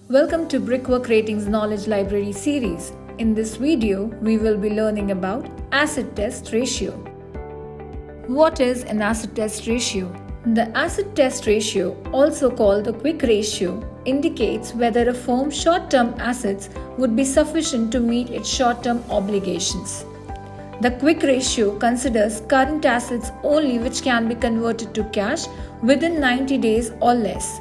Welcome to Brickwork Ratings Knowledge Library series. In this video, we will be learning about asset test ratio. What is an asset test ratio? The asset test ratio, also called the quick ratio, indicates whether a firm's short-term assets would be sufficient to meet its short-term obligations. The quick ratio considers current assets only which can be converted to cash within 90 days or less.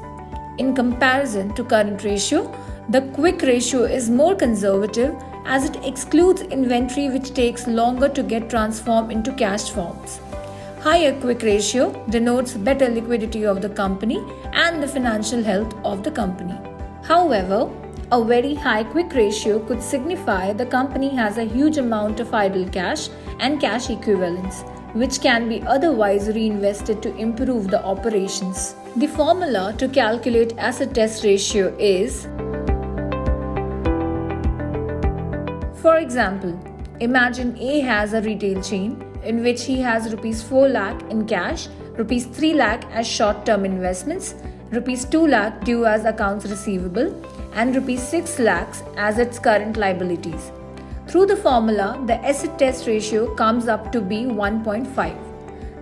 In comparison to current ratio, the quick ratio is more conservative as it excludes inventory which takes longer to get transformed into cash forms. Higher quick ratio denotes better liquidity of the company and the financial health of the company. However, a very high quick ratio could signify the company has a huge amount of idle cash and cash equivalents, which can be otherwise reinvested to improve the operations. The formula to calculate asset test ratio is, for example, imagine A has a retail chain in which he has Rs 4 lakh in cash, Rs 3 lakh as short-term investments, Rs 2 lakh due as accounts receivable, and Rs 6 lakhs as its current liabilities. Through the formula, the asset test ratio comes up to be 1.5.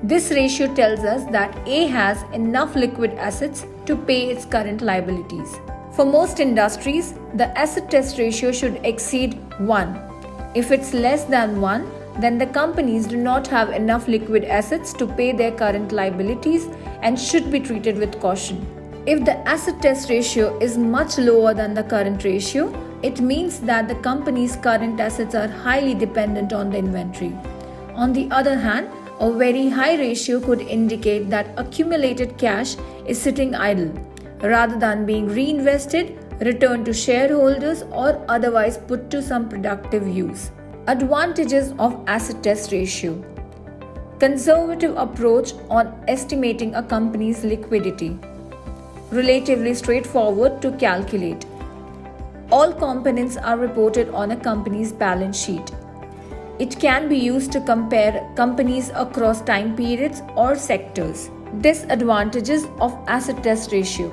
This ratio tells us that A has enough liquid assets to pay its current liabilities. For most industries, the asset test ratio should exceed 1. If it's less than 1, then the companies do not have enough liquid assets to pay their current liabilities and should be treated with caution. If the asset test ratio is much lower than the current ratio, it means that the company's current assets are highly dependent on the inventory. On the other hand, a very high ratio could indicate that accumulated cash is sitting idle, rather than being reinvested, returned to shareholders, or otherwise put to some productive use. Advantages of asset test ratio: conservative approach on estimating a company's liquidity. Relatively straightforward to calculate. All components are reported on a company's balance sheet. It can be used to compare companies across time periods or sectors. Disadvantages of asset test ratio: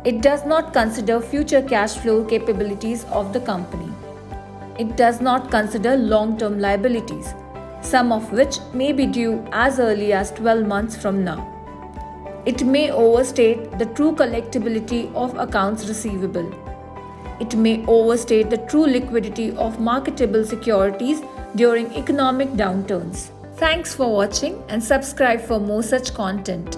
it does not consider future cash flow capabilities of the company. It does not consider long-term liabilities, some of which may be due as early as 12 months from now. It may overstate the true collectibility of accounts receivable. It may overstate the true liquidity of marketable securities during economic downturns. Thanks for watching and subscribe for more such content.